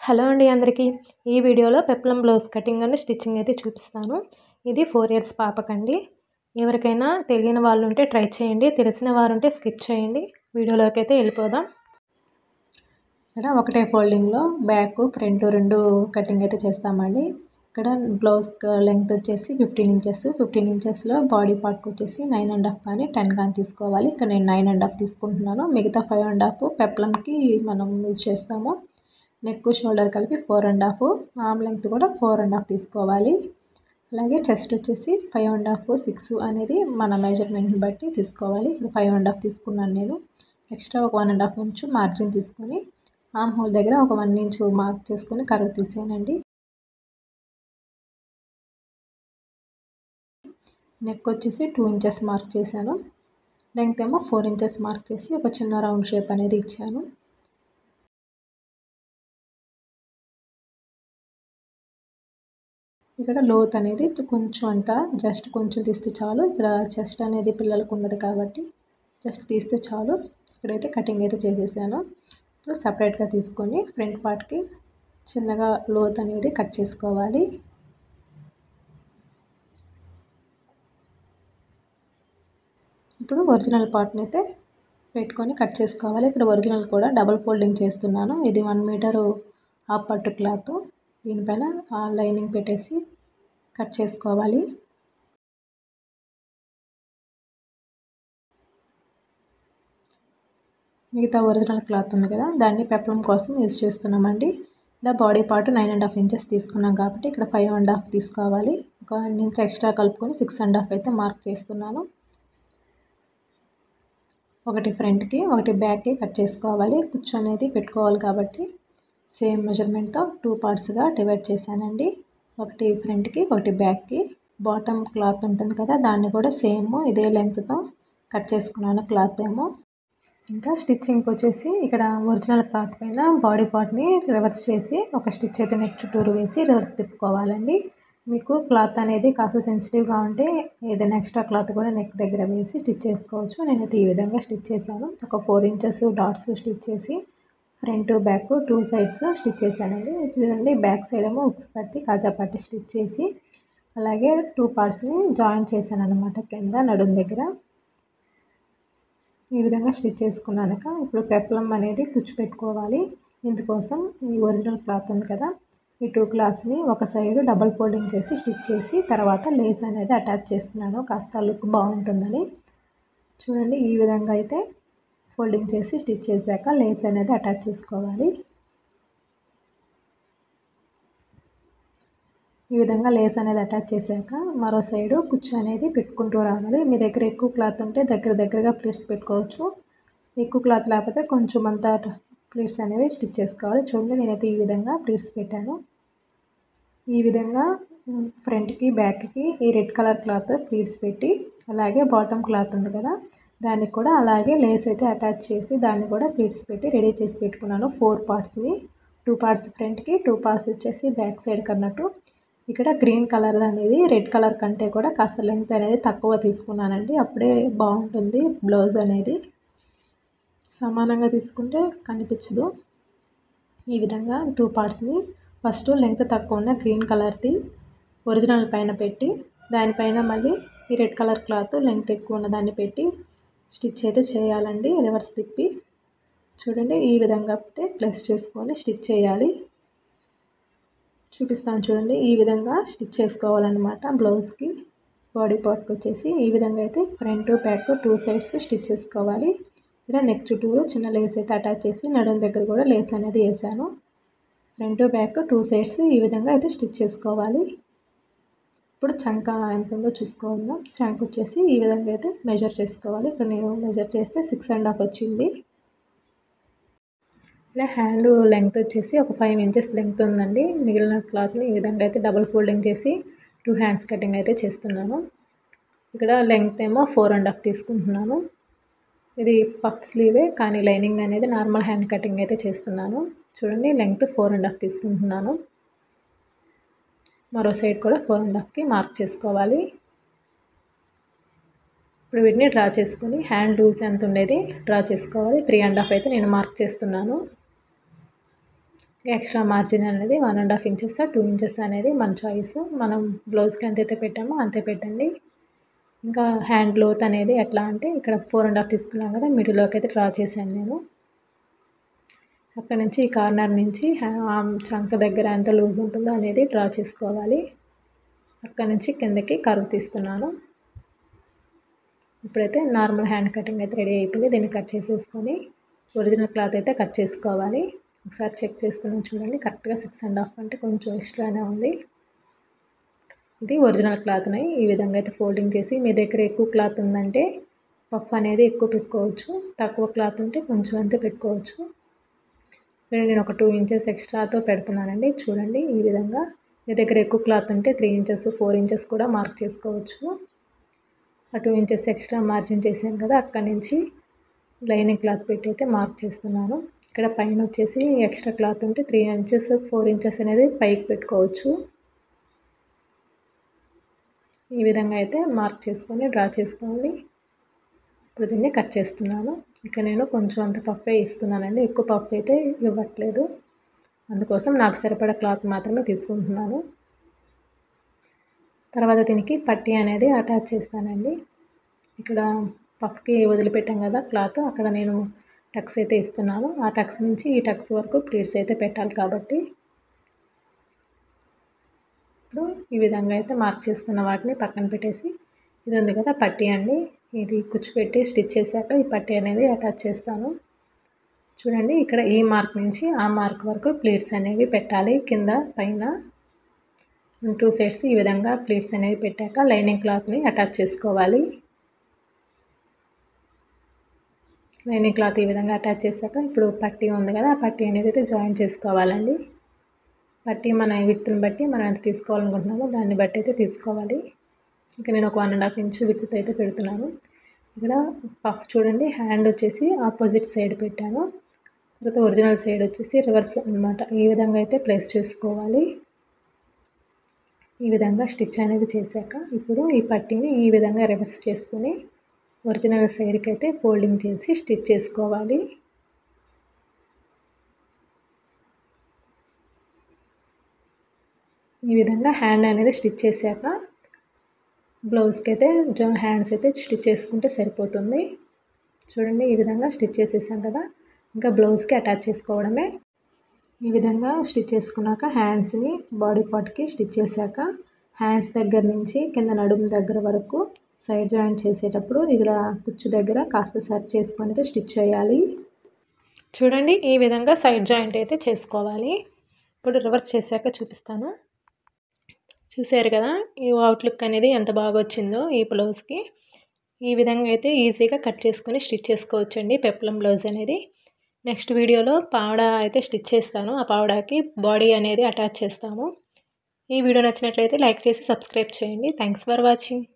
Hello అండి అందరికీ. ఈ వీడియోలో peplum blouse cutting and stitching అయితే చూపిస్తాను. ఇది 4 ఇయర్స్ పాపకండి. ఎవరికైనా తెలియని వాళ్ళు ఉంటే ట్రై చేయండి, తెలిసిన వారు ఉంటే స్కిప్ చేయండి. వీడియోలోకి అయితే వెళ్ళిపోదాం. ఇక్కడ ఒకటే ఫోల్డింగ్లో బ్యాక్ ఫ్రంట్ రెండు కటింగ్ అయితే చేస్తామండి. ఇక్కడ బ్లౌజ్ లెంగ్త్ వచ్చేసి 15 ఇంచెస్. 15 ఇంచెస్లో బాడీ పార్ట్కి వచ్చేసి 9.5 కానీ 10 కానీ తీసుకోవాలి. ఇక్కడ నేను 9.5 తీసుకుంటున్నాను. మిగతా 5.5 పెప్లమ్కి మనం యూజ్ చేస్తాము. నెక్ షోల్డర్ కలిపి 4.5, ఆర్మ్ లెంగ్త్ కూడా 4.5 తీసుకోవాలి. అలాగే చెస్ట్ వచ్చేసి 5.5, 6 అనేది మన మెజర్మెంట్ని బట్టి తీసుకోవాలి. ఇప్పుడు 5.5 తీసుకున్నాను నేను. ఎక్స్ట్రా ఒక 1.5 ఇంచు మార్జిన్ తీసుకొని ఆర్మ్ హోల్ దగ్గర ఒక 1 ఇంచు మార్క్ చేసుకొని కర్వ్ తీసేయండి. నెక్ వచ్చేసి 2 ఇంచెస్ మార్క్ చేశాను. లెంగ్త్ ఏమో 4 ఇంచెస్ మార్క్ చేసి ఒక చిన్న రౌండ్ షేప్ అనేది ఇచ్చాను. ఇక్కడ లోత్ అనేది కొంచెం జస్ట్ కొంచెం తీస్తే చాలు. ఇక్కడ చెస్ట్ అనేది పిల్లలకు ఉన్నది కాబట్టి జస్ట్ తీస్తే చాలు. ఇక్కడైతే కటింగ్ అయితే చేసేసాను. ఇప్పుడు సపరేట్గా తీసుకొని ఫ్రంట్ పార్ట్కి చిన్నగా లోత్ అనేది కట్ చేసుకోవాలి. ఇప్పుడు ఒరిజినల్ పార్ట్ని అయితే పెట్టుకొని కట్ చేసుకోవాలి. ఇక్కడ ఒరిజినల్ కూడా డబుల్ ఫోల్డింగ్ చేస్తున్నాను. ఇది 1 మీటరు హాఫ్ పట్టు క్లాత్. దీనిపైన లైనింగ్ పెట్టేసి కట్ చేసుకోవాలి. మిగతా ఒరిజినల్ క్లాత్ ఉంది కదా, దాన్ని పెప్లమ్ కోసం యూజ్ చేస్తున్నామండి. ఇలా బాడీ పార్ట్ 9.5 ఇంచెస్ తీసుకున్నాం కాబట్టి ఇక్కడ 5.5 తీసుకోవాలి. ఒక 1 ఇంచ్ ఎక్స్ట్రా కలుపుకొని 6.5 అయితే మార్క్ చేస్తున్నాను. ఒకటి ఫ్రంట్కి ఒకటి బ్యాక్కి కట్ చేసుకోవాలి. కుచ్చు అనేది పెట్టుకోవాలి కాబట్టి సేమ్ మెజర్మెంట్తో 2 పార్ట్స్గా డివైడ్ చేశానండి. ఒకటి ఫ్రంట్కి ఒకటి బ్యాక్కి. బాటమ్ క్లాత్ ఉంటుంది కదా, దాన్ని కూడా సేమ్ ఇదే లెంగ్త్తో కట్ చేసుకున్నాను క్లాత్ ఏమో. ఇంకా స్టిచ్చింగ్కి వచ్చేసి ఇక్కడ ఒరిజినల్ క్లాత్ పైన బాడీ పార్ట్ని రివర్స్ చేసి ఒక స్టిచ్ అయితే నెక్ చుట్టూరు వేసి రివర్స్ తిప్పుకోవాలండి. మీకు క్లాత్ అనేది కాస్త సెన్సిటివ్గా ఉంటే ఏదైనా ఎక్స్ట్రా క్లాత్ కూడా నెక్ దగ్గర వేసి స్టిచ్ చేసుకోవచ్చు. నేనైతే ఈ విధంగా స్టిచ్ చేశాను. ఒక 4 ఇంచెస్ డాట్స్ స్టిచ్ చేసి ఫ్రంట్ బ్యాక్ 2 సైడ్స్ స్టిచ్ చేశానండి. చూడండి, బ్యాక్ సైడ్ ఏమో హుక్స్ పట్టి కాజా పట్టి స్టిచ్ చేసి అలాగే 2 పార్ట్స్ని జాయిన్ చేశాను అనమాట కింద నడుం దగ్గర. ఈ విధంగా స్టిచ్ చేసుకున్నాక ఇప్పుడు పెప్లమ్ అనేది కుచ్చు పెట్టుకోవాలి. ఇందుకోసం ఈ ఒరిజినల్ క్లాత్ ఉంది కదా, ఈ 2 క్లాత్స్ని ఒక సైడ్ డబల్ ఫోల్డింగ్ చేసి స్టిచ్ చేసి తర్వాత లేస్ అనేది అటాచ్ చేస్తున్నాను, కాస్త లుక్ బాగుంటుందని. చూడండి, ఈ విధంగా అయితే ఫోల్డింగ్ చేసి స్టిచ్ చేశాక లేస్ అనేది అటాచ్ చేసుకోవాలి. ఈ విధంగా లేస్ అనేది అటాచ్ చేశాక మరో సైడు కుచ్చు అనేది పెట్టుకుంటూ రావాలి. మీ దగ్గర ఎక్కువ క్లాత్ ఉంటే దగ్గరగా ప్లీట్స్ పెట్టుకోవచ్చు. ఎక్కువ క్లాత్ లేకపోతే కొంచెం అంతా ప్లీట్స్ అనేవి స్టిచ్ చేసుకోవాలి. చూడండి, నేనైతే ఈ విధంగా ప్లీట్స్ పెట్టాను. ఈ విధంగా ఫ్రంట్కి బ్యాక్కి ఈ రెడ్ కలర్ క్లాత్ ప్లీట్స్ పెట్టి అలాగే బాటమ్ క్లాత్ ఉంది కదా, దానికి కూడా అలాగే లేస్ అయితే అటాచ్ చేసి దాన్ని కూడా ప్లీట్స్ పెట్టి రెడీ చేసి పెట్టుకున్నాను. 4 పార్ట్స్ని, 2 పార్ట్స్ ఫ్రంట్కి 2 పార్ట్స్ వచ్చేసి బ్యాక్ సైడ్కి అన్నట్టు. ఇక్కడ గ్రీన్ కలర్ అనేది రెడ్ కలర్ కంటే కూడా కాస్త లెంగ్త్ అనేది తక్కువ తీసుకున్నానండి. అప్పుడే బాగుంటుంది బ్లౌజ్ అనేది. సమానంగా తీసుకుంటే కనిపించదు. ఈ విధంగా 2 పార్ట్స్ని ఫస్ట్ లెంగ్త్ తక్కువ ఉన్న గ్రీన్ కలర్ది ఒరిజినల్ పైన పెట్టి దానిపైన మళ్ళీ ఈ రెడ్ కలర్ క్లాత్ లెంగ్త్ ఎక్కువ ఉన్న దాన్ని పెట్టి స్టిచ్ అయితే చేయాలండి. రివర్స్ తిప్పి చూడండి, ఈ విధంగా ప్లస్ చేసుకొని స్టిచ్ చేయాలి. చూపిస్తాను చూడండి, ఈ విధంగా స్టిచ్ చేసుకోవాలన్నమాట. బ్లౌజ్కి బాడీ పార్ట్కి వచ్చేసి ఈ విధంగా అయితే ఫ్రంట్ బ్యాక్ 2 సైడ్స్ స్టిచ్ చేసుకోవాలి. ఇక్కడ నెక్ చుట్టూరు చిన్న లేస్ అయితే అటాచ్ చేసి నడుం దగ్గర కూడా లేస్ అనేది వేసాను. ఫ్రంట్ బ్యాక్ 2 సైడ్స్ ఈ విధంగా అయితే స్టిచ్ చేసుకోవాలి. ఇప్పుడు చంక ఎంత ఉందో చూసుకోవాలి. చంక వచ్చేసి ఈ విధంగా అయితే మెజర్ చేసుకోవాలి. ఇక్కడ నేను మెజర్ చేస్తే 6.5 వచ్చింది. ఇలా హ్యాండ్ లెంగ్త్ వచ్చేసి ఒక 5 ఇంచెస్ లెంగ్త్ ఉందండి. మిగిలిన క్లాత్ని ఈ విధంగా అయితే డబుల్ ఫోల్డింగ్ చేసి 2 హ్యాండ్స్ కటింగ్ అయితే చేస్తున్నాను. ఇక్కడ లెంగ్త్ ఏమో 4.5 తీసుకుంటున్నాను. ఇది పఫ్ స్లీవే కానీ లైనింగ్ అనేది నార్మల్ హ్యాండ్ కటింగ్ అయితే చేస్తున్నాను. చూడండి, లెంగ్త్ 4.5 తీసుకుంటున్నాను. మరో సైడ్ కూడా 4.5కి మార్క్ చేసుకోవాలి. ఇప్పుడు వీటిని డ్రా చేసుకొని హ్యాండ్ లూజ్ ఎంత ఉండేది డ్రా చేసుకోవాలి. 3.5 అయితే నేను మార్క్ చేస్తున్నాను. ఎక్స్ట్రా మార్జిన్ అనేది 1.5 ఇంచెస్ 2 ఇంచెస్ అనేది మన చాయిస్. మనం బ్లౌజ్కి ఎంతైతే పెట్టామో అంతే పెట్టండి. ఇంకా హ్యాండ్ లోత్ అనేది ఎట్లా అంటే ఇక్కడ 4.5 తీసుకున్నాం కదా, మిడిల్లోకి అయితే డ్రా చేశాను నేను. అక్కడ నుంచి ఈ కార్నర్ నుంచి చంక దగ్గర ఎంత లూజ్ ఉంటుందో అనేది డ్రా చేసుకోవాలి. అక్కడ నుంచి కిందకి కర్వ్ తీస్తున్నాను. ఇప్పుడైతే నార్మల్ హ్యాండ్ కటింగ్ అయితే రెడీ అయిపోయింది. దీన్ని కట్ చేసేసుకొని ఒరిజినల్ క్లాత్ అయితే కట్ చేసుకోవాలి. ఒకసారి చెక్ చేస్తున్నాను చూడండి, కరెక్ట్గా 6.5 అంటే కొంచెం ఎక్స్ట్రానే ఉంది. ఇది ఒరిజినల్ క్లాత్ని ఈ విధంగా అయితే ఫోల్డింగ్ చేసి, మీ దగ్గర ఎక్కువ క్లాత్ ఉందంటే పఫ్ అనేది ఎక్కువ పెట్టుకోవచ్చు, తక్కువ క్లాత్ ఉంటే కొంచెం అంతే పెట్టుకోవచ్చు. ఇక్కడ నేను ఒక 2 ఇంచెస్ ఎక్స్ట్రాతో పెడుతున్నానండి. చూడండి ఈ విధంగా. మీ దగ్గర ఎక్కువ క్లాత్ ఉంటే 3 ఇంచెస్ 4 ఇంచెస్ కూడా మార్క్ చేసుకోవచ్చు. ఆ 2 ఇంచెస్ ఎక్స్ట్రా మార్జిన్ చేశాను కదా, అక్కడి నుంచి లైనింగ్ క్లాత్ పెట్టి అయితే మార్క్ చేస్తున్నాను. ఇక్కడ పైన వచ్చేసి ఎక్స్ట్రా క్లాత్ ఉంటే 3 ఇంచెస్ 4 ఇంచెస్ అనేది పైకి పెట్టుకోవచ్చు. ఈ విధంగా అయితే మార్క్ చేసుకొని డ్రా చేసుకోవాలి. ఇప్పుడు దీన్ని కట్ చేస్తున్నాను. ఇక్కడ నేను కొంచెం అంత పఫే ఇస్తున్నానండి, ఎక్కువ పఫ్ అయితే ఇవ్వట్లేదు. అందుకోసం నాకు సరిపడా క్లాత్ మాత్రమే తీసుకుంటున్నాను. తర్వాత దీనికి పట్టీ అనేది అటాచ్ చేస్తానండి. ఇక్కడ పఫ్కి వదిలిపెట్టాం కదా క్లాత్, అక్కడ నేను టక్స్ అయితే ఇస్తున్నాను. ఆ టక్స్ నుంచి ఈ టక్స్ వరకు ప్లీట్స్ అయితే పెట్టాలి కాబట్టి ఇప్పుడు ఈ విధంగా అయితే మార్క్ చేసుకున్న వాటిని పక్కన పెట్టేసి, ఇది ఉంది కదా పట్టీ అండి, ఇది కూర్చోపెట్టి స్టిచ్ చేశాక ఈ పట్టీ అనేది అటాచ్ చేస్తాను. చూడండి ఇక్కడ ఈ మార్క్ నుంచి ఆ మార్క్ వరకు ప్లీట్స్ అనేవి పెట్టాలి. కింద పైన 2 సైడ్స్ ఈ విధంగా ప్లీట్స్ అనేవి పెట్టాక లైనింగ్ క్లాత్ని అటాచ్ చేసుకోవాలి. లైనింగ్ క్లాత్ ఈ విధంగా అటాచ్ చేశాక ఇప్పుడు పట్టీ ఉంది కదా, ఆ పట్టీ అనేది అయితే జాయిన్ చేసుకోవాలండి. పట్టీ మన విడ్త్ని బట్టి మనం ఎంత తీసుకోవాలనుకుంటున్నామో దాన్ని బట్టి అయితే తీసుకోవాలి. ఇక నేను ఒక 1.5 ఇంచ్ విడ్త్ అయితే పెడుతున్నాను. ఇక్కడ పఫ్ చూడండి, హ్యాండ్ వచ్చేసి ఆపోజిట్ సైడ్ పెట్టాను, తర్వాత ఒరిజినల్ సైడ్ వచ్చేసి రివర్స్ అనమాట. ఈ విధంగా అయితే ప్లేస్ చేసుకోవాలి. ఈ విధంగా స్టిచ్ అనేది చేశాక ఇప్పుడు ఈ పట్టీని ఈ విధంగా రివర్స్ చేసుకొని ఒరిజినల్ సైడ్కి అయితే ఫోల్డింగ్ చేసి స్టిచ్ చేసుకోవాలి. ఈ విధంగా హ్యాండ్ అనేది స్టిచ్ చేశాక బ్లౌజ్కి అయితే హ్యాండ్స్ అయితే స్టిచ్ చేసుకుంటే సరిపోతుంది. చూడండి ఈ విధంగా స్టిచ్ చేసేసాం కదా, ఇంకా బ్లౌజ్కి అటాచ్ చేసుకోవడమే. ఈ విధంగా స్టిచ్ చేసుకున్నాక హ్యాండ్స్ని బాడీ పార్ట్కి స్టిచ్ చేశాక హ్యాండ్స్ దగ్గర నుంచి కింద నడుము దగ్గర వరకు సైడ్ జాయింట్ చేసేటప్పుడు ఇక్కడ కుచ్చు దగ్గర కాస్త సర్చ్ చేసుకొని అయితే స్టిచ్ చేయాలి. చూడండి ఈ విధంగా సైడ్ జాయింట్ అయితే చేసుకోవాలి. ఇప్పుడు రివర్స్ చేశాక చూపిస్తాను. చూసారు కదా ఈ అవుట్లుక్ అనేది ఎంత బాగా వచ్చిందో ఈ బ్లౌజ్కి. ఈ విధంగా అయితే ఈజీగా కట్ చేసుకొని స్టిచ్ చేసుకోవచ్చండి పెప్లం బ్లౌజ్ అనేది. నెక్స్ట్ వీడియోలో పావడా అయితే స్టిచ్ చేస్తాను, ఆ పావడాకి బాడీ అనేది అటాచ్ చేస్తాము. ఈ వీడియో నచ్చినట్లయితే లైక్ చేసి సబ్స్క్రైబ్ చేయండి. Thanks for watching.